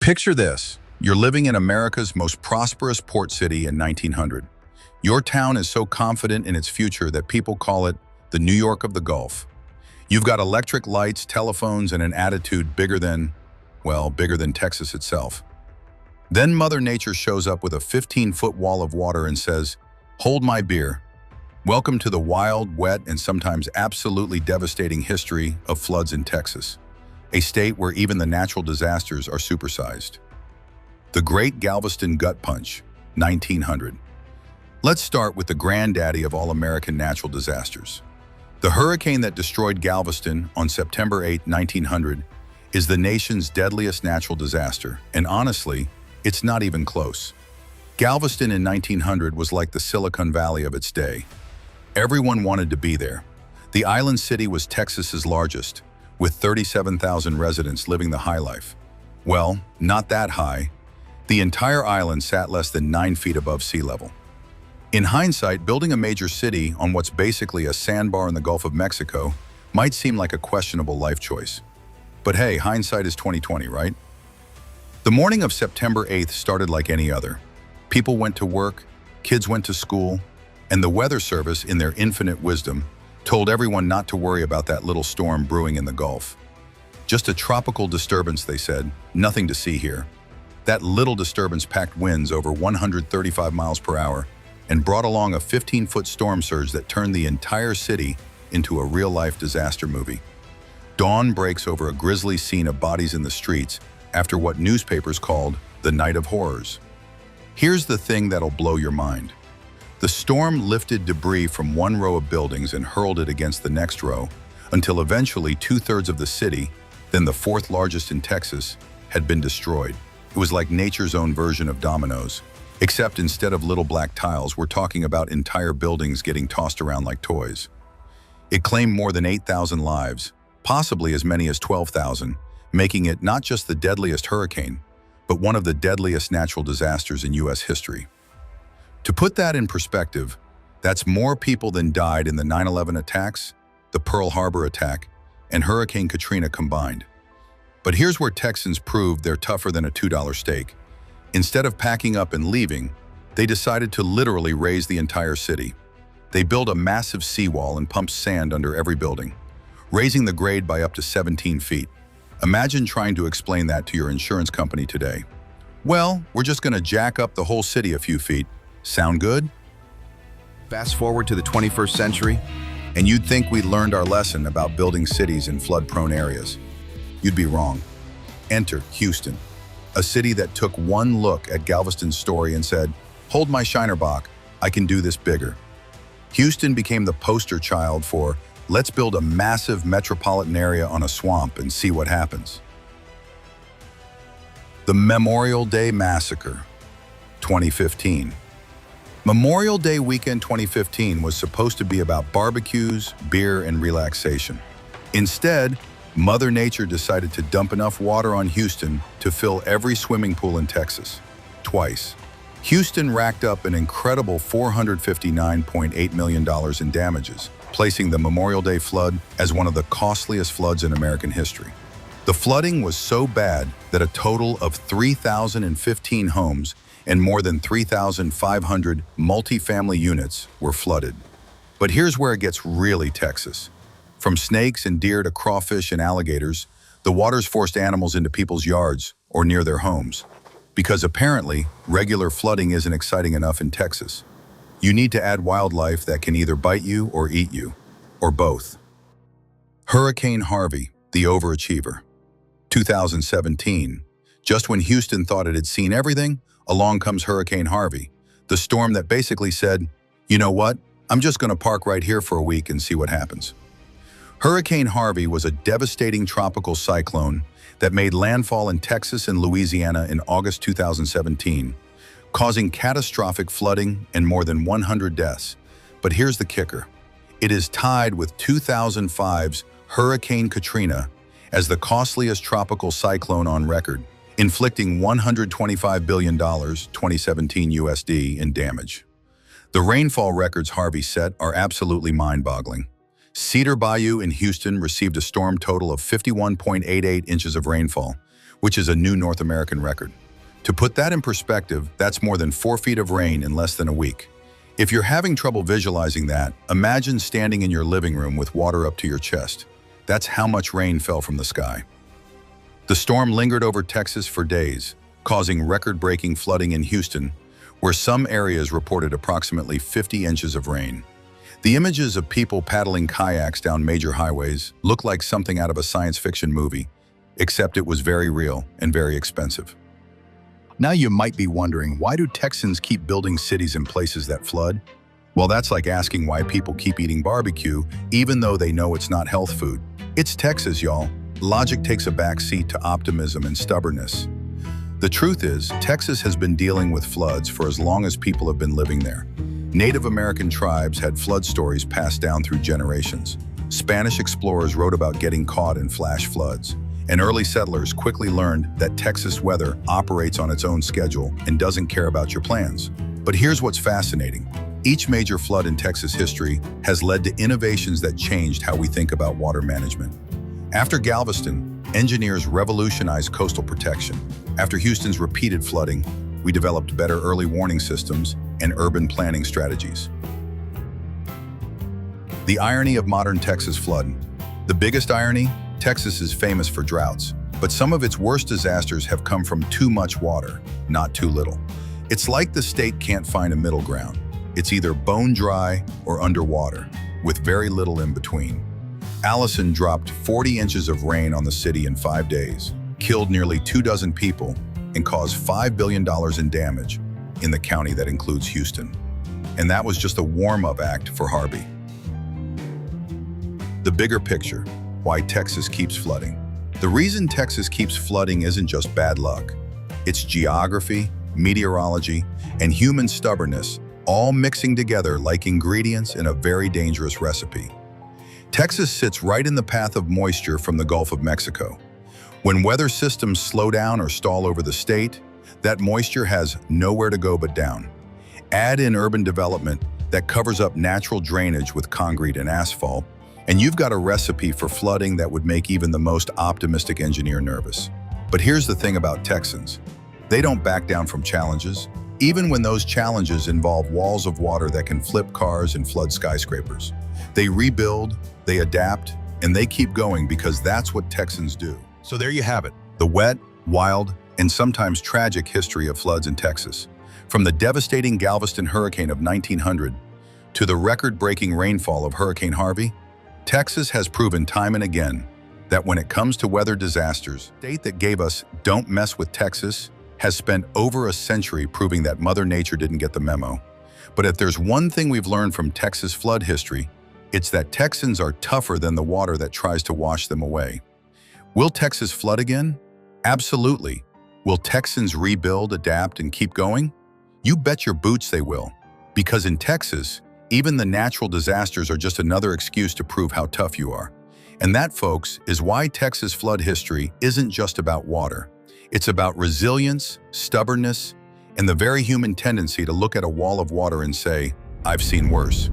Picture this. You're living in America's most prosperous port city in 1900. Your town is so confident in its future that people call it the New York of the Gulf. You've got electric lights, telephones, and an attitude bigger than Texas itself. Then Mother Nature shows up with a 15-foot wall of water and says, "Hold my beer." Welcome to the wild, wet, and sometimes absolutely devastating history of floods in Texas, a state where even the natural disasters are supersized. The Great Galveston Gut Punch, 1900. Let's start with the granddaddy of all American natural disasters. The hurricane that destroyed Galveston on September 8, 1900, is the nation's deadliest natural disaster, and honestly, it's not even close. Galveston in 1900 was like the Silicon Valley of its day. Everyone wanted to be there. The island city was Texas's largest, with 37,000 residents living the high life. Well, not that high. The entire island sat less than 9 feet above sea level. In hindsight, building a major city on what's basically a sandbar in the Gulf of Mexico might seem like a questionable life choice. But hey, hindsight is 20/20, right? The morning of September 8th started like any other. People went to work, kids went to school, and the Weather Service, in their infinite wisdom, told everyone not to worry about that little storm brewing in the Gulf. Just a tropical disturbance, they said, nothing to see here. That little disturbance packed winds over 135 miles per hour and brought along a 15-foot storm surge that turned the entire city into a real-life disaster movie. Dawn breaks over a grisly scene of bodies in the streets after what newspapers called the Night of Horrors. Here's the thing that'll blow your mind. The storm lifted debris from one row of buildings and hurled it against the next row until eventually 2/3 of the city, then the fourth largest in Texas, had been destroyed. It was like nature's own version of dominoes, except instead of little black tiles, we're talking about entire buildings getting tossed around like toys. It claimed more than 8,000 lives, possibly as many as 12,000, making it not just the deadliest hurricane, but one of the deadliest natural disasters in U.S. history. To put that in perspective, that's more people than died in the 9/11 attacks, the Pearl Harbor attack, and Hurricane Katrina combined. But here's where Texans proved they're tougher than a $2 steak. Instead of packing up and leaving, they decided to literally raise the entire city. They built a massive seawall and pumped sand under every building, raising the grade by up to 17 feet. Imagine trying to explain that to your insurance company today. Well, we're just going to jack up the whole city a few feet. Sound good? Fast forward to the 21st century, and you'd think we'd learned our lesson about building cities in flood-prone areas. You'd be wrong. Enter Houston, a city that took one look at Galveston's story and said, "Hold my Shiner Bock, I can do this bigger." Houston became the poster child for, let's build a massive metropolitan area on a swamp and see what happens. The Memorial Day Massacre, 2015. Memorial Day weekend 2015 was supposed to be about barbecues, beer, and relaxation. Instead, Mother Nature decided to dump enough water on Houston to fill every swimming pool in Texas, twice. Houston racked up an incredible $459.8 million in damages, placing the Memorial Day flood as one of the costliest floods in American history. The flooding was so bad that a total of 3,015 homes and more than 3,500 multifamily units were flooded. But here's where it gets really Texas. From snakes and deer to crawfish and alligators, the waters forced animals into people's yards or near their homes. Because apparently, regular flooding isn't exciting enough in Texas. You need to add wildlife that can either bite you or eat you, or both. Hurricane Harvey, the overachiever. 2017. Just when Houston thought it had seen everything, along comes Hurricane Harvey, the storm that basically said, you know what, I'm just going to park right here for a week and see what happens. Hurricane Harvey was a devastating tropical cyclone that made landfall in Texas and Louisiana in August 2017, causing catastrophic flooding and more than 100 deaths. But here's the kicker. It is tied with 2005's Hurricane Katrina as the costliest tropical cyclone on record, inflicting $125 billion, 2017 USD, in damage. The rainfall records Harvey set are absolutely mind-boggling. Cedar Bayou in Houston received a storm total of 51.88 inches of rainfall, which is a new North American record. To put that in perspective, that's more than 4 feet of rain in less than a week. If you're having trouble visualizing that, imagine standing in your living room with water up to your chest. That's how much rain fell from the sky. The storm lingered over Texas for days, causing record-breaking flooding in Houston, where some areas reported approximately 50 inches of rain. The images of people paddling kayaks down major highways look like something out of a science fiction movie, except it was very real and very expensive. Now you might be wondering, why do Texans keep building cities in places that flood? Well, that's like asking why people keep eating barbecue, even though they know it's not health food. It's Texas, y'all. Logic takes a back seat to optimism and stubbornness. The truth is, Texas has been dealing with floods for as long as people have been living there. Native American tribes had flood stories passed down through generations. Spanish explorers wrote about getting caught in flash floods. And early settlers quickly learned that Texas weather operates on its own schedule and doesn't care about your plans. But here's what's fascinating. Each major flood in Texas history has led to innovations that changed how we think about water management. After Galveston, engineers revolutionized coastal protection. After Houston's repeated flooding, we developed better early warning systems and urban planning strategies. The irony of modern Texas flooding. The biggest irony? Texas is famous for droughts, but some of its worst disasters have come from too much water, not too little. It's like the state can't find a middle ground. It's either bone dry or underwater, with very little in between. Allison dropped 40 inches of rain on the city in 5 days, killed nearly 24 people, and caused $5 billion in damage in the county that includes Houston. And that was just a warm-up act for Harvey. The bigger picture. Why Texas keeps flooding. The reason Texas keeps flooding isn't just bad luck. It's geography, meteorology, and human stubbornness, all mixing together like ingredients in a very dangerous recipe. Texas sits right in the path of moisture from the Gulf of Mexico. When weather systems slow down or stall over the state, that moisture has nowhere to go but down. Add in urban development that covers up natural drainage with concrete and asphalt, and you've got a recipe for flooding that would make even the most optimistic engineer nervous. But here's the thing about Texans. They don't back down from challenges, even when those challenges involve walls of water that can flip cars and flood skyscrapers. They rebuild, they adapt, and they keep going because that's what Texans do. So there you have it, the wet, wild, and sometimes tragic history of floods in Texas. From the devastating Galveston hurricane of 1900 to the record-breaking rainfall of Hurricane Harvey, Texas has proven time and again that when it comes to weather disasters, the state that gave us "Don't mess with Texas" has spent over a century proving that Mother Nature didn't get the memo. But if there's one thing we've learned from Texas flood history, it's that Texans are tougher than the water that tries to wash them away. Will Texas flood again? Absolutely. Will Texans rebuild, adapt, and keep going? You bet your boots they will. Because in Texas, even the natural disasters are just another excuse to prove how tough you are. And that, folks, is why Texas flood history isn't just about water. It's about resilience, stubbornness, and the very human tendency to look at a wall of water and say, "I've seen worse."